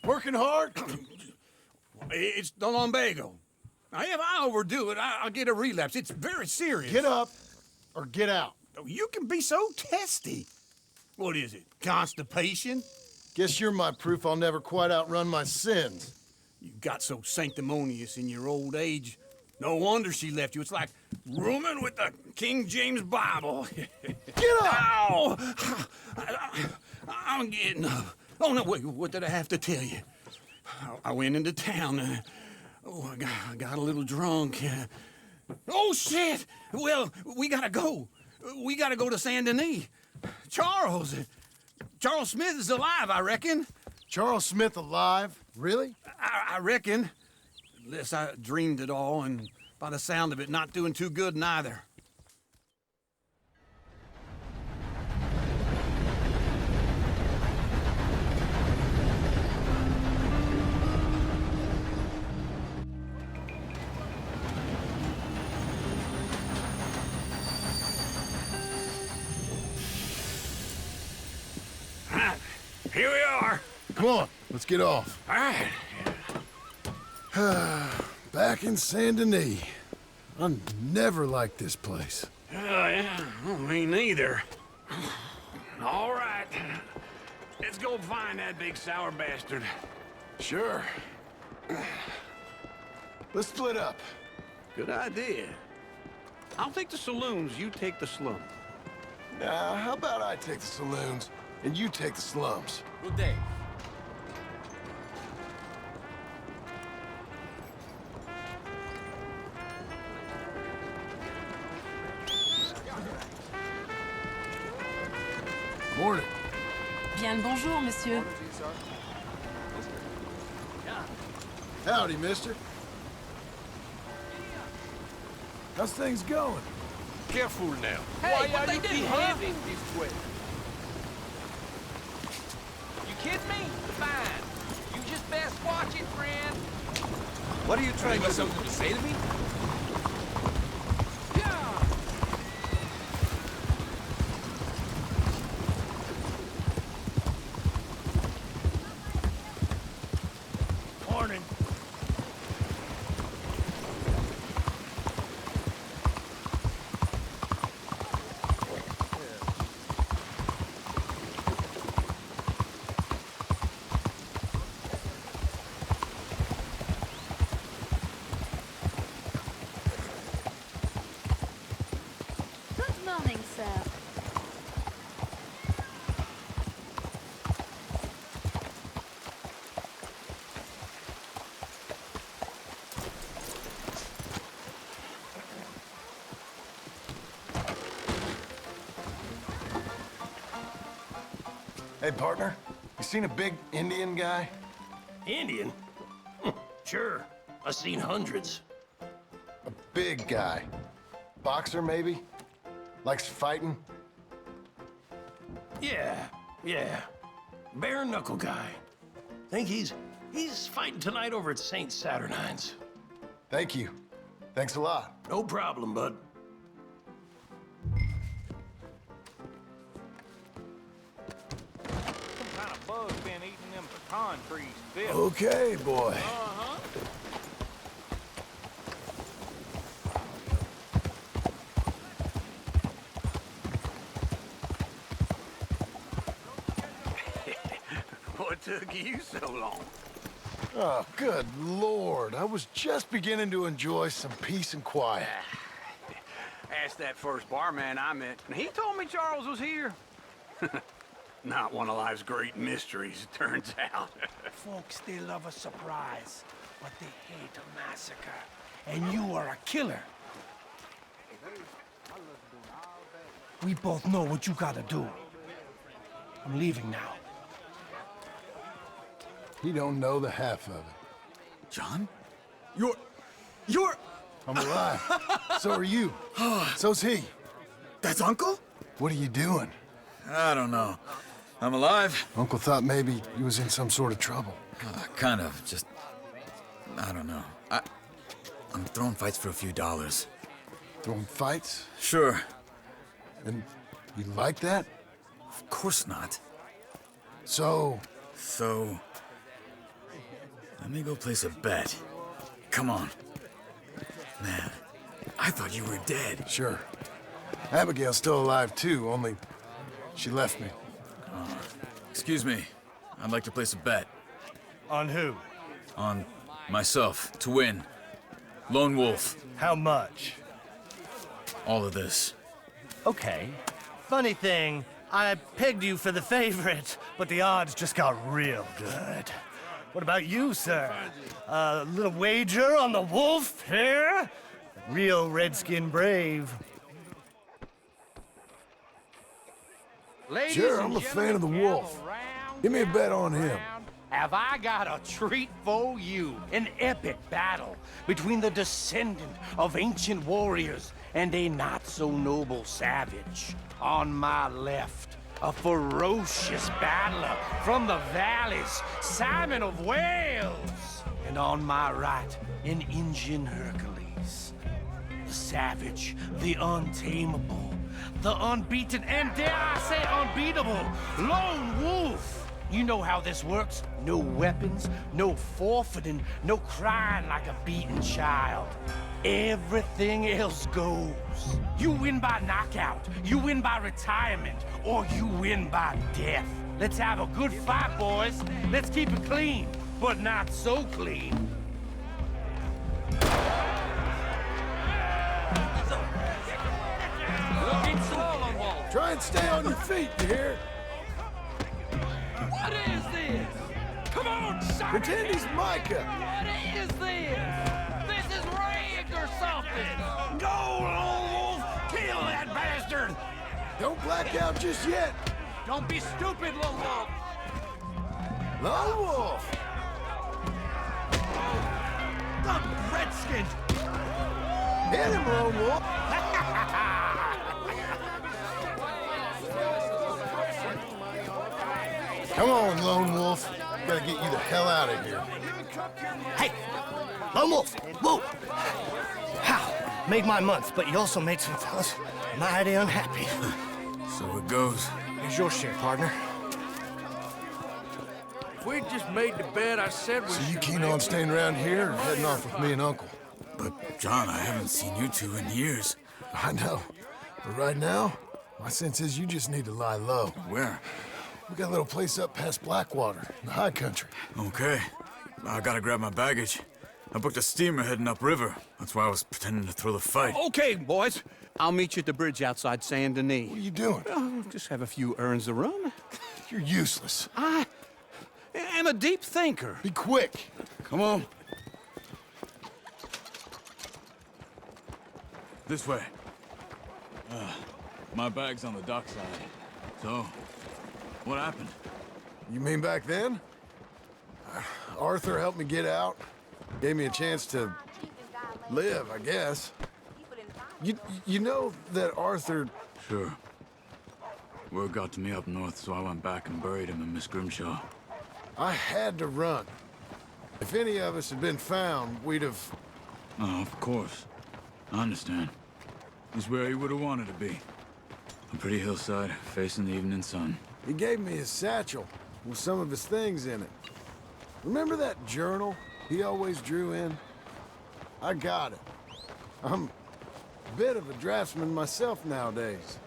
Working hard? It's the lumbago. Now, if I overdo it, I'll get a relapse. It's very serious. Get up or get out. You can be so testy. What is it, constipation? Guess you're my proof I'll never quite outrun my sins. You got so sanctimonious in your old age. No wonder she left you. It's like rooming with the King James Bible. Get up! Ow! I'm getting up. Oh, no, wait, what did I have to tell you? I went into town. I got a little drunk. Oh, shit! Well, we gotta go. We gotta go to Saint Denis. Charles Smith is alive, I reckon. Charles Smith alive? Really? I reckon. Unless I dreamed it all, and by the sound of it, not doing too good neither. Here we are. Come on, let's get off. All right. Back in Saint Denis. I never liked this place. Yeah, well, me neither. All right. Let's go find that big sour bastard. Sure. Let's split up. Good idea. I'll take the saloons, you take the slum. Now, how about I take the saloons and you take the slums? Good day. Morning. Bien le bonjour, monsieur. Howdy, mister. How's things going? Careful now. Hey, Why what are they you do, huh? behaving this way? You kidding me? Fine. You just best watch it, friend. What are you trying to do? Something to say to me? Yeah. Morning. Good morning, sir. Hey, partner. You seen a big Indian guy? Indian? Sure. I've seen hundreds. A big guy. Boxer, maybe? Likes fighting? Yeah. Bare knuckle guy. Think he's fighting tonight over at St. Saturnine's. Thank you. Thanks a lot. No problem, bud. Some kind of bug's been eating them pecan trees, Bill. Okay, boy. Uh-huh. What took you so long? Oh, good Lord. I was just beginning to enjoy some peace and quiet. Asked that first barman I met, and he told me Charles was here. Not one of life's great mysteries, it turns out. Folks, they love a surprise, but they hate a massacre. And you are a killer. We both know what you gotta do. I'm leaving now. He don't know the half of it. John? You're... I'm alive. So are you. So's he. That's Uncle? What are you doing? I don't know. I'm alive. Uncle thought maybe he was in some sort of trouble. Kind of. Just... I don't know. I'm throwing fights for a few dollars. Throwing fights? Sure. And you like that? Of course not. So, So... Let me go place a bet. Come on. Man, I thought you were dead. Sure. Abigail's still alive, too, only she left me. Excuse me. I'd like to place a bet. On who? On myself, to win. Lone Wolf. How much? All of this. Okay. Funny thing, I pegged you for the favorite, but the odds just got real good. What about you, sir? A little wager on the wolf here? Real redskin brave. Ladies Sure, and I'm a fan of the gentlemen, wolf. gather round, Give me a gather bet on him. round. Have I got a treat for you? An epic battle between the descendant of ancient warriors and a not-so-noble savage. On my left, a ferocious battler from the valleys, Simon of Wales. And on my right, an Indian Hercules. The savage, the untamable, the unbeaten, and dare I say unbeatable, Lone Wolf. You know how this works. No weapons, no forfeiting, no crying like a beaten child. Everything else goes. You win by knockout, you win by retirement, or you win by death. Let's have a good fight, boys. Let's keep it clean, but not so clean. Looking swollen, Wolf. Try and stay on your feet, you hear? What is this? Come on, son! Pretend he's Micah. What is this? This is rigged or something! Go, Lone Wolf! Kill that bastard! Don't black out just yet. Don't be stupid, Lone Wolf! Lone Wolf! The Redskins! Hit him, Lone Wolf! Come on, Lone Wolf. Gotta get you the hell out of here. Hey! Lone Wolf! Whoa! How? Made my month, but you also made some fellas mighty unhappy. So it goes. Here's your share, partner. If we just made the bet I said we So you should keen make, on staying around here or heading off with me and Uncle? But, John, I haven't seen you two in years. I know. But right now, my sense is you just need to lie low. Where? We got a little place up past Blackwater, in the high country. Okay. I gotta grab my baggage. I booked a steamer heading upriver. That's why I was pretending to throw the fight. Okay, boys. I'll meet you at the bridge outside Saint Denis. What are you doing? Oh, just have a few errands to run. You're useless. I am a deep thinker. Be quick. Come on. This way. My bag's on the dockside. So, what happened? You mean back then? Arthur helped me get out. Gave me a chance to live, I guess. You know that Arthur... Sure. Word got to me up north, so I went back and buried him in Miss Grimshaw. I had to run. If any of us had been found, we'd have... Oh, of course. I understand. He's where he would have wanted to be. A pretty hillside, facing the evening sun. He gave me his satchel with some of his things in it. Remember that journal he always drew in? I got it. I'm a bit of a draftsman myself nowadays.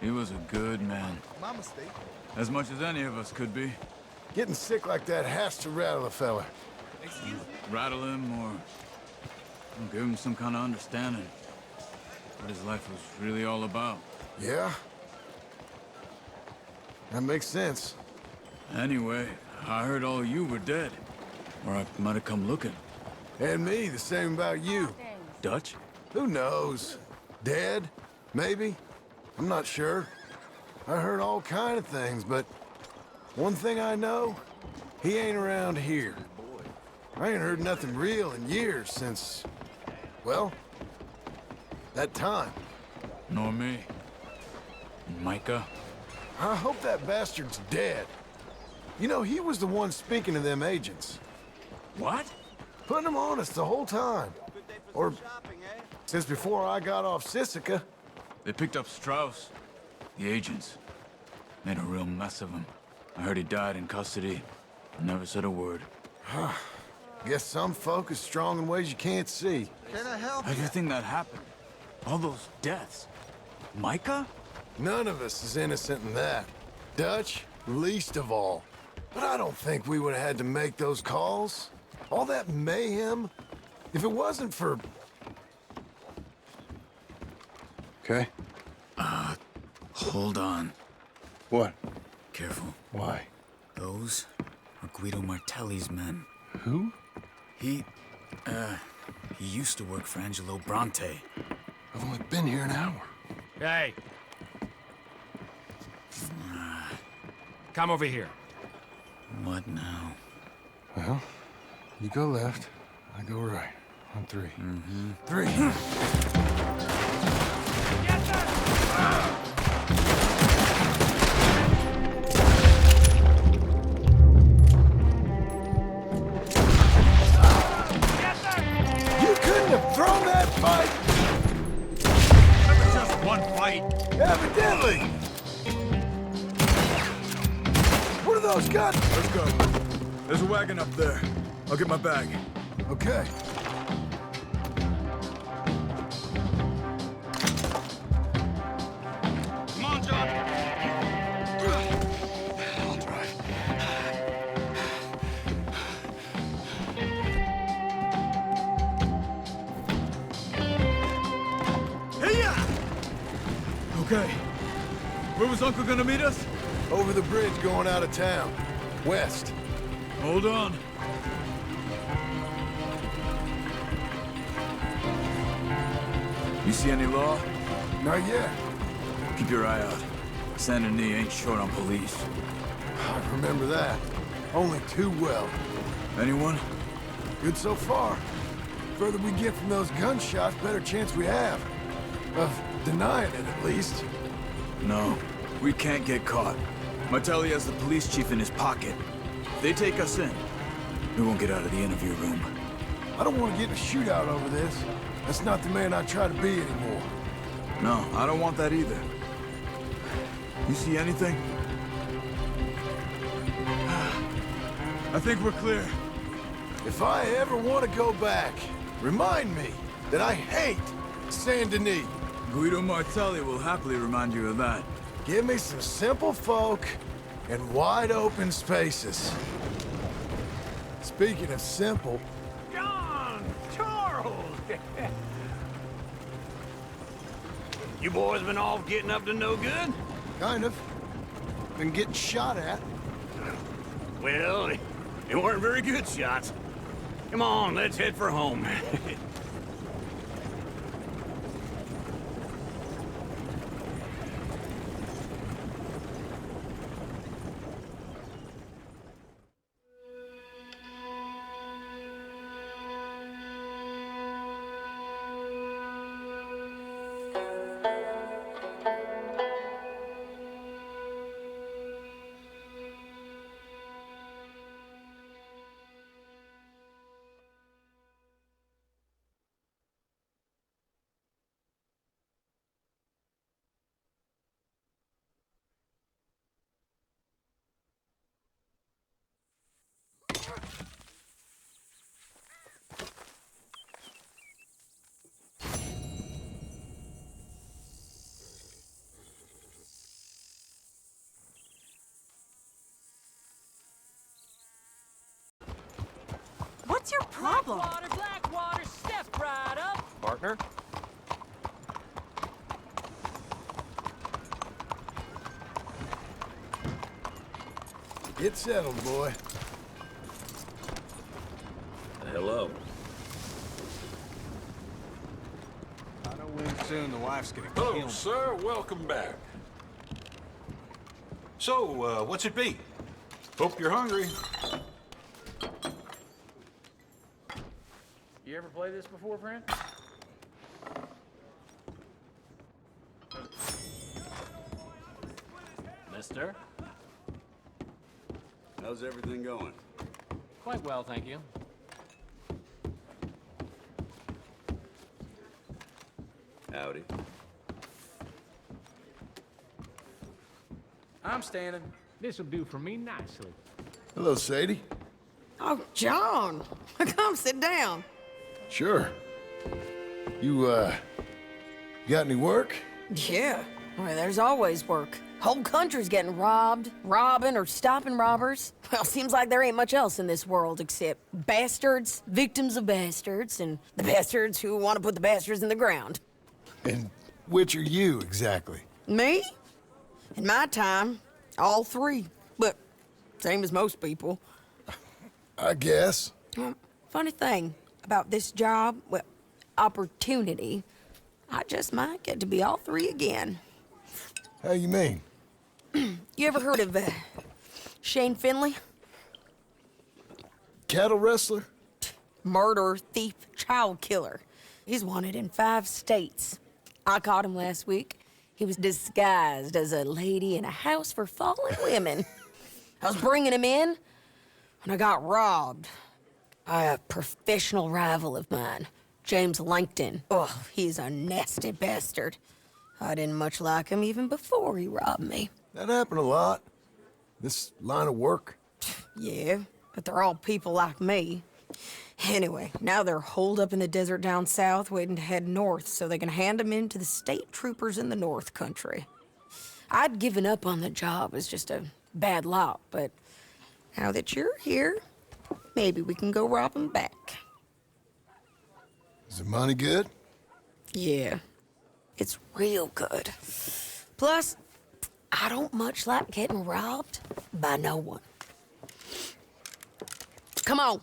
He was a good man. My mistake. As much as any of us could be. Getting sick like that has to rattle a fella. Rattle him or give him some kind of understanding. What his life was really all about. Yeah? That makes sense. Anyway, I heard all you were dead. Or I might have come looking. And me, the same about you. Dutch? Who knows? Dead? Maybe? I'm not sure. I heard all kind of things, but one thing I know, he ain't around here. I ain't heard nothing real in years since, well, that time. Nor me. Micah? I hope that bastard's dead. You know, he was the one speaking to them agents. What? Putting them on us the whole time. Or since before I got off Sisika. They picked up Strauss. The agents. Made a real mess of him. I heard he died in custody. Never said a word. Guess some folk is strong in ways you can't see. Everything that happened. All those deaths. Micah? None of us is innocent in that. Dutch, least of all. But I don't think we would have had to make those calls. All that mayhem. If it wasn't for... Okay? Hold on. What? Careful. Why? Those are Guido Martelli's men. Who? He used to work for Angelo Bronte. I've only been here an hour. Hey. Come over here. What now? Well, you go left, I go right. On three. Three. You couldn't have thrown that fight! That was just one fight. Evidently! What are those guns? Let's go. There's a wagon up there. I'll get my bag. Okay. Come on, John. I'll drive. Okay. Where was Uncle gonna meet us? Over the bridge going out of town. West. Hold on. You see any law? Not yet. Keep your eye out. Saint Denis ain't short on police. I remember that. Only too well. Anyone? Good so far. Further we get from those gunshots, better chance we have. Of denying it, at least. No. We can't get caught. Martelli has the police chief in his pocket. If they take us in, we won't get out of the interview room. I don't want to get in a shootout over this. That's not the man I try to be anymore. No, I don't want that either. You see anything? I think we're clear. If I ever want to go back, remind me that I hate Saint Denis. Guido Martelli will happily remind you of that. Give me some simple folk and wide open spaces. Speaking of simple, John! Charles! You boys been off getting up to no good? kind of. Been getting shot at. Well, they weren't very good shots. Come on, let's head for home. What's your problem? Blackwater, step right up. Partner? Get settled, boy. Hello. I know when soon the wife's gonna Hello, kill me. sir. Welcome back. So, what's it be? Hope you're hungry. You ever play this before, friend? Mister? How's everything going? Quite well, thank you. Howdy. I'm standing. This'll do for me nicely. Hello, Sadie. Oh, John, come sit down. Sure. You got any work? Yeah, well, there's always work. Whole country's getting robbed, robbing or stopping robbers. Well, seems like there ain't much else in this world except bastards, victims of bastards, and the bastards who want to put the bastards in the ground. And which are you, exactly? Me? In my time, all three. But same as most people. I guess. Well, funny thing about this job, well, opportunity, I just might get to be all three again. How you mean? You ever heard of Shane Finley? Cattle wrestler? Murderer, thief, child killer. He's wanted in 5 states. I caught him last week. He was disguised as a lady in a house for fallen women. I was bringing him in when I got robbed by a professional rival of mine, James Langton. Oh, he's a nasty bastard. I didn't much like him even before he robbed me. That happened a lot. This line of work. Yeah, but they're all people like me. Anyway, now they're holed up in the desert down south, waiting to head north so they can hand them in to the state troopers in the north country. I'd given up on the job as just a bad lot, but now that you're here, maybe we can go rob them back. Is the money good? Yeah, it's real good. Plus, I don't much like getting robbed by no one. Come on.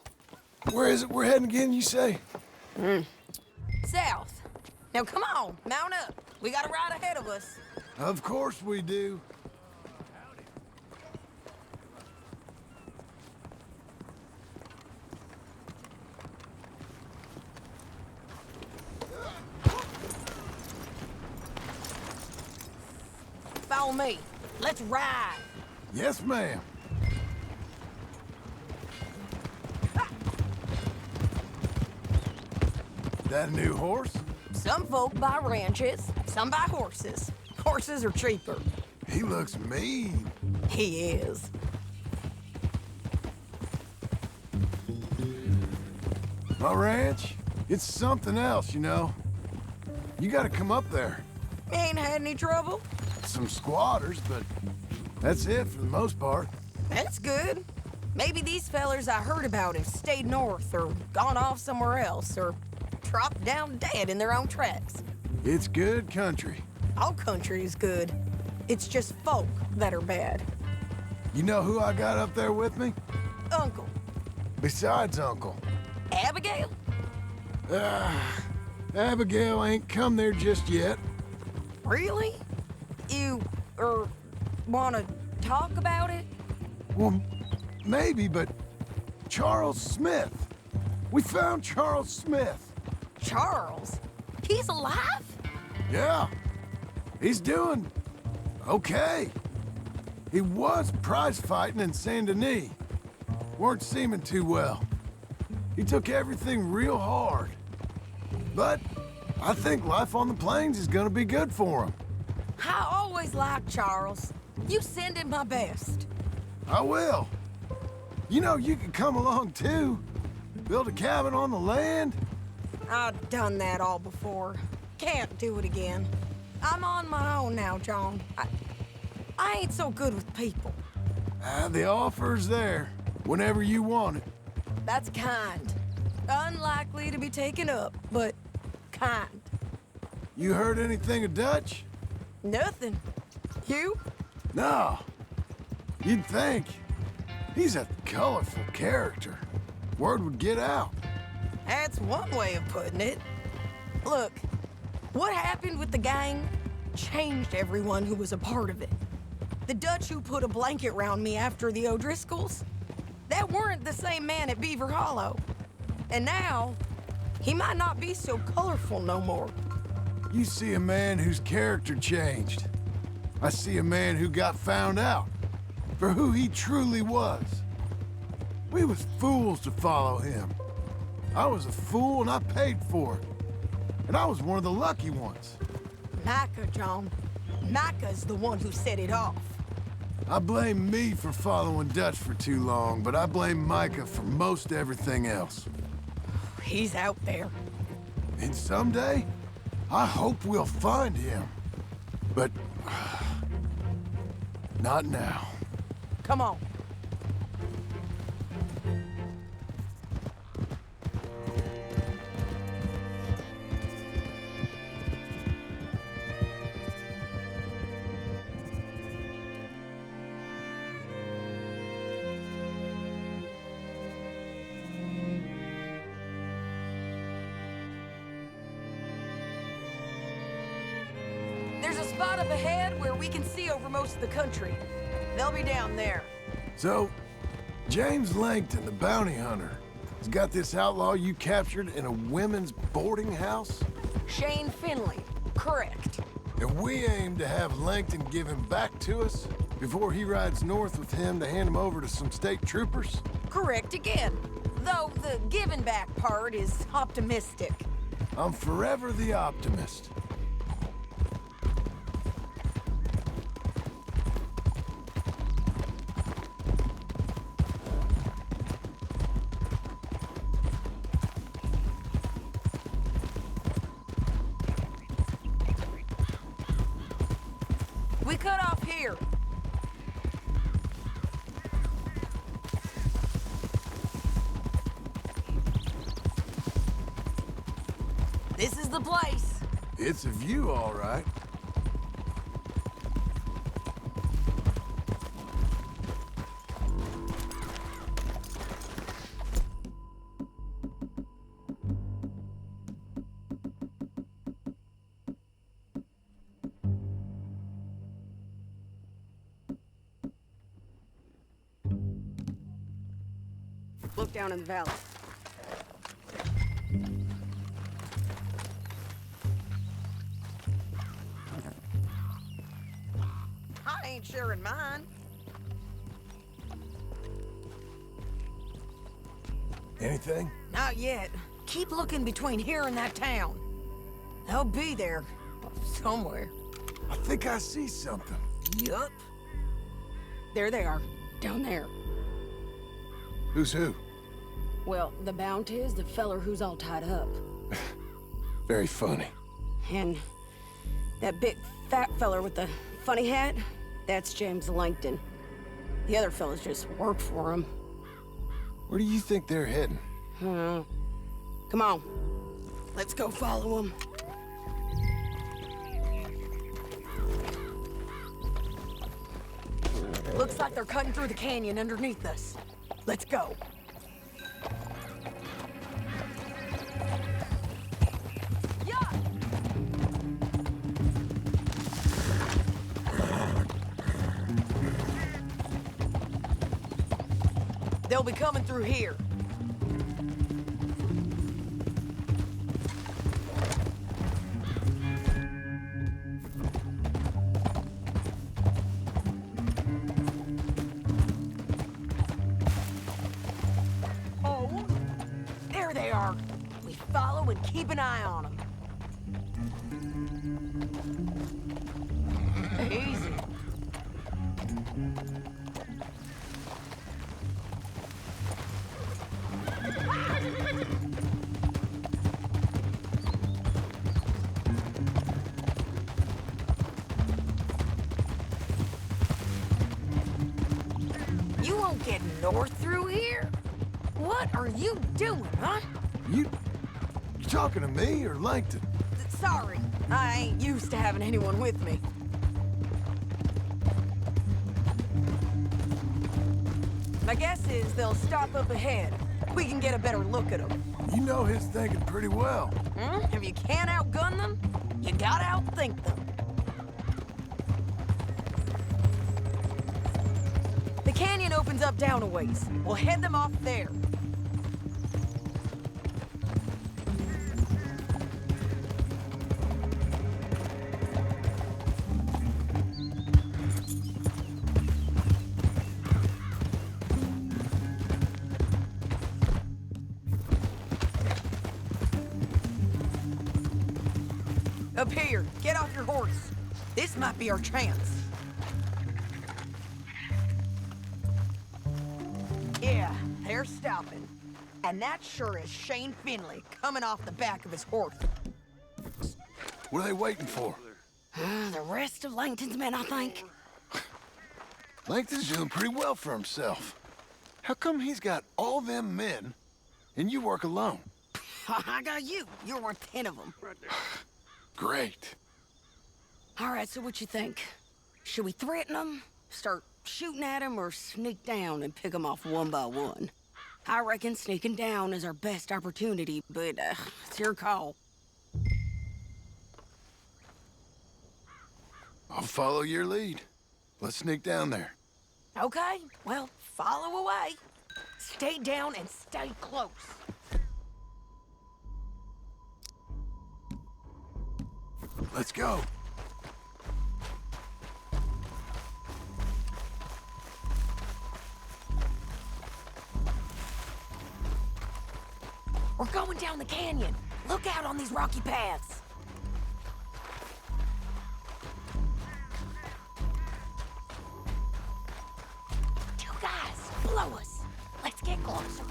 Where is it we're heading again, you say? South. Now come on, mount up. We got a ride ahead of us. Of course we do. Follow me. Let's ride. Yes, ma'am. That a new horse? Some folk buy ranches, some buy horses. Horses are cheaper. He looks mean. He is. My ranch, it's something else, you know. You gotta come up there. Ain't had any trouble? Some squatters, but that's it for the most part. That's good. Maybe these fellers I heard about have stayed north or gone off somewhere else or dropped down dead in their own tracks. It's good country. All country is good. It's just folk that are bad. You know who I got up there with me? Uncle. Besides Uncle. Abigail? Abigail ain't come there just yet. Really? You, wanna talk about it? Well, maybe, but Charles Smith. We found Charles Smith. Charles? He's alive? Yeah. He's doing okay. He was prize fighting in Saint Denis. Weren't seeming too well. He took everything real hard. But I think life on the plains is gonna be good for him. I always liked Charles. You send him my best. I will. You know, you could come along too. Build a cabin on the land. I've done that all before. Can't do it again. I'm on my own now, John. I ain't so good with people. The offer's there, whenever you want it. That's kind. Unlikely to be taken up, but kind. You heard anything of Dutch? Nothing. You? No. You'd think. He's a colorful character. Word would get out. That's one way of putting it. Look, what happened with the gang changed everyone who was a part of it. The Dutch who put a blanket round me after the O'Driscolls, that weren't the same man at Beaver Hollow. And now, he might not be so colorful no more. You see a man whose character changed. I see a man who got found out for who he truly was. We was fools to follow him. I was a fool and I paid for it. And I was one of the lucky ones. Micah, John. Micah's the one who set it off. I blame me for following Dutch for too long, but I blame Micah for most everything else. He's out there. And someday, I hope we'll find him. But... not now. Come on. There's a spot up ahead where we can see over most of the country. They'll be down there. So, James Langton, the bounty hunter, has got this outlaw you captured in a women's boarding house? Shane Finley. Correct. And we aim to have Langton give him back to us before he rides north with him to hand him over to some state troopers? Correct again. Though the giving back part is optimistic. I'm forever the optimist. We cut off here. This is the place. It's a view, all right. Look down in the valley. I ain't sharing mine. Anything? Not yet. Keep looking between here and that town. They'll be there. Somewhere. I think I see something. Yup. There they are. Down there. Who's who? Well, the bounty is the feller who's all tied up. Very funny. And that big fat feller with the funny hat, that's James Langton. The other fellas just work for him. Where do you think they're heading? Come on. Let's go follow them. Looks like they're cutting through the canyon underneath us. Let's go. They'll be coming through here. Oh, there they are. We follow and keep an eye on them. Easy. You won't get north through here? What are you doing, huh? You talking to me or Langton? Sorry, I ain't used to having anyone with me. My guess is they'll stop up ahead. We can get a better look at them. You know his thinking pretty well. If you can't outgun them, you gotta outthink them. The canyon opens up down a ways. We'll head them off there. Up here, get off your horse. This might be our chance. they're stopping. And that sure is Shane Finley coming off the back of his horse. What are they waiting for? The rest of Langton's men, I think. Langton's doing pretty well for himself. How come he's got all them men, and you work alone? I got you. You're worth 10 of them. Great. All right, so what you think? Should we threaten them, start shooting at them, or sneak down and pick them off one by one? I reckon sneaking down is our best opportunity, but it's your call. I'll follow your lead. Let's sneak down there. Okay, well, follow away. Stay down and stay close. Let's go. We're going down the canyon. Look out on these rocky paths. Two guys below us. Let's get closer.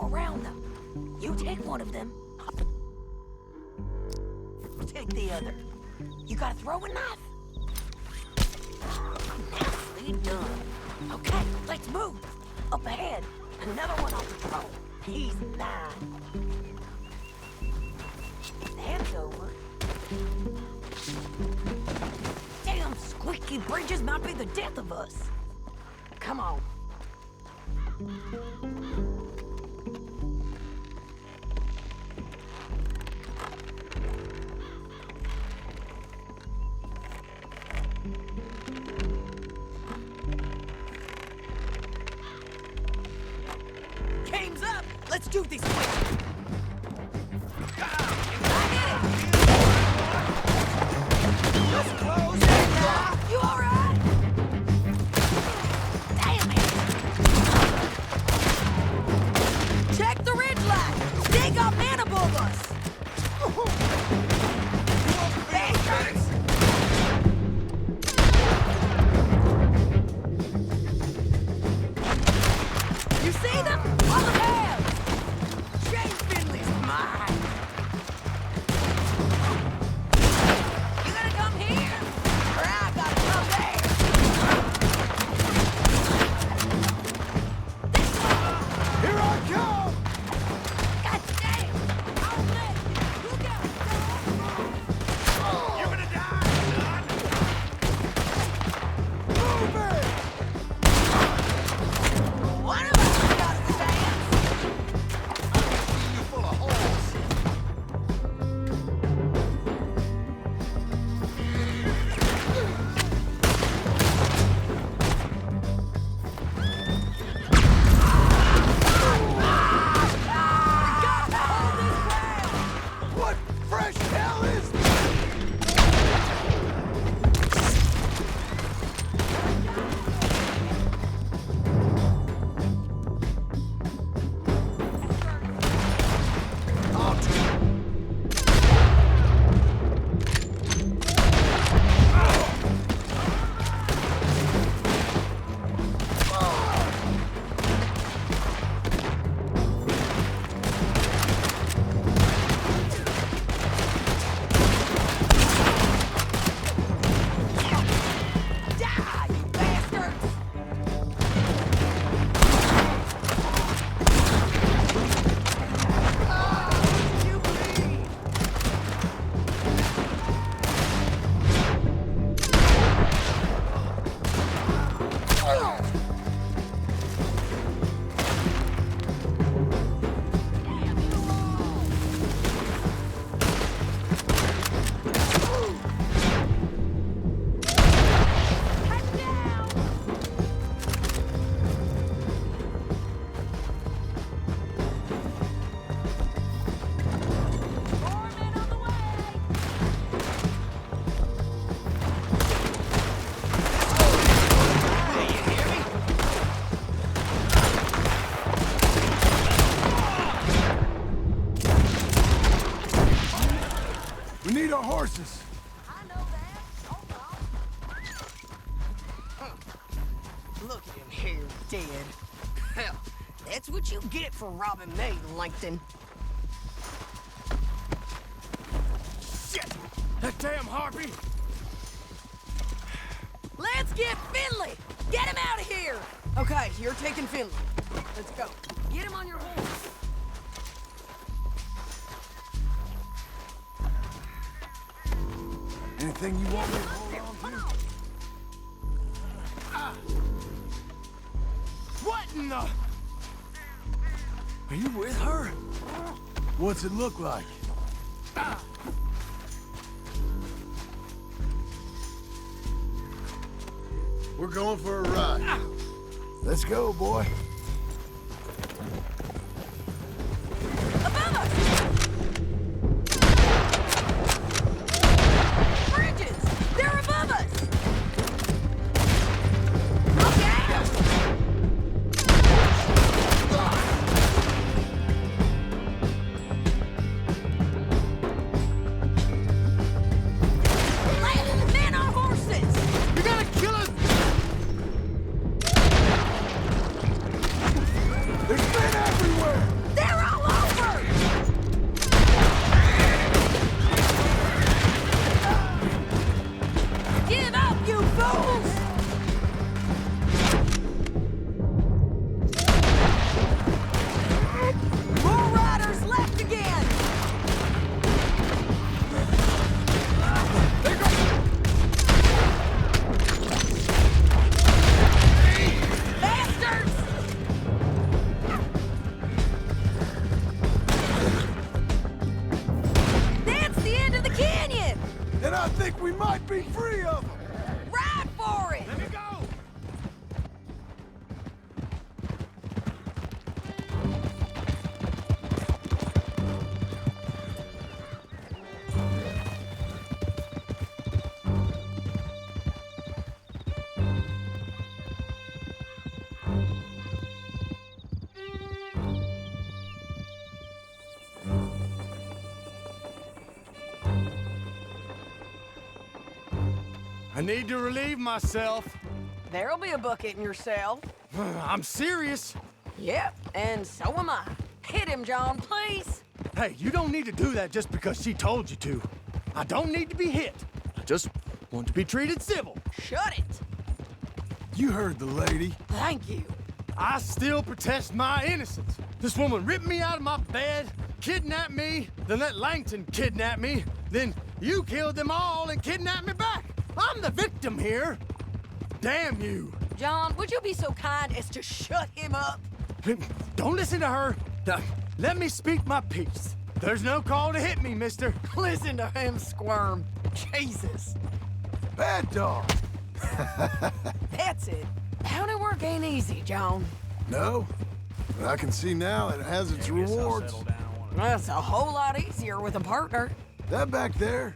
Around them. You take one of them. Take the other. You got a throwing knife? Nicely done. Okay, let's move. Up ahead, another one on patrol. He's 9. That's over. Damn squeaky bridges might be the death of us. Come on. Game's up! Let's do this quick! Just close it now! You alright? Damn it! Check the ridgeline! They got men above us! Bastards! You see them? On the path! Shane dead. Hell, that's what you get for robbing me, Langton. Shit! That damn harpy! Let's get Finley! Get him out of here! Okay, you're taking Finley. Let's go. Get him on your horse. Anything you want me to hold on to? What in the... Are you with her? What's it look like? We're going for a ride. Let's go, boy. Above us! Bridges! They're above us! Look at them! Men on horses! You gotta kill us! There's men everywhere! They're all over! Give up, you fools! More riders left again! Bastards! That's the end of the canyon! Then I think we might be free of them. Ride for it! Let me go! I need to relieve myself. There'll be a bucket in your cell. I'm serious. Yep, and so am I. Hit him, John, please. Hey, you don't need to do that just because she told you to. I don't need to be hit. I just want to be treated civil. Shut it. You heard the lady. Thank you. I still protest my innocence. This woman ripped me out of my bed, kidnapped me, then let Langton kidnap me, then you killed them all and kidnapped me back. I'm the victim here. Damn you. John, would you be so kind as to shut him up? Don't listen to her. Now, let me speak my piece. There's no call to hit me, mister. Listen to him squirm. Jesus. Bad dog. That's it. County work ain't easy, John. No, but I can see now it has its rewards. That's a whole lot easier with a partner. That back there,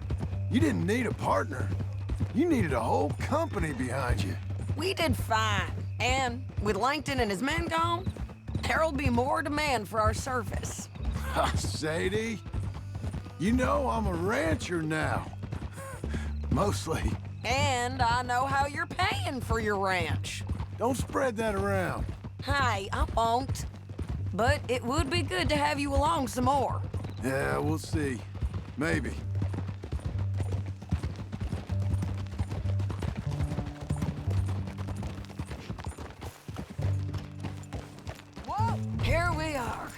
you didn't need a partner. You needed a whole company behind you. We did fine. And with Langton and his men gone, there'll be more demand for our service. Sadie, you know I'm a rancher now. Mostly. And I know how you're paying for your ranch. Don't spread that around. Hey, I won't. But it would be good to have you along some more. Yeah, we'll see. Maybe. Whoa! Here we are.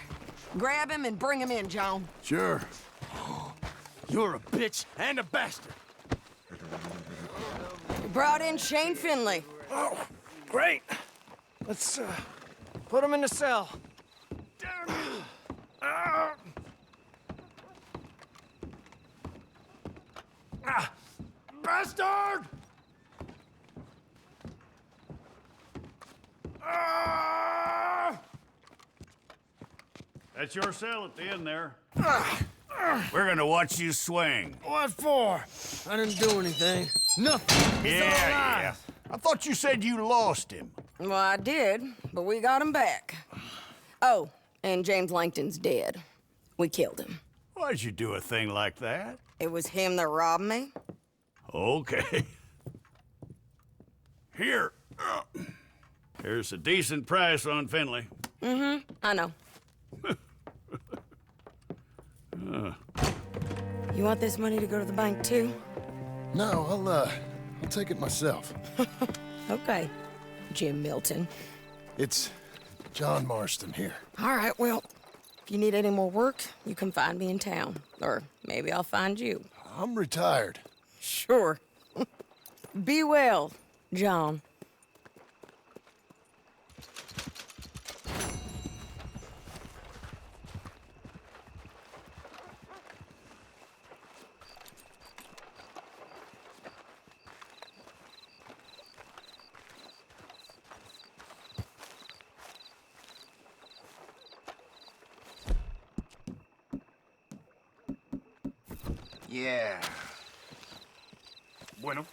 Grab him and bring him in, John. Sure. You're a bitch and a bastard. We brought in Shane Finley. Oh, great. Let's, put him in the cell. Bastard! That's your cell at the end there. We're gonna watch you swing. What for? I didn't do anything. Nothing. He's all alive. I thought you said you lost him. Well, I did, but we got him back. Oh, and James Langton's dead. We killed him. Why'd you do a thing like that? It was him that robbed me. Okay. Here. Here's a decent price on Finley. I know. You want this money to go to the bank, too? No, I'll take it myself. Okay, Jim Milton. It's John Marston here. All right, well, if you need any more work, you can find me in town. Or maybe I'll find you. I'm retired. Sure. Be well, John. Yeah. Bueno.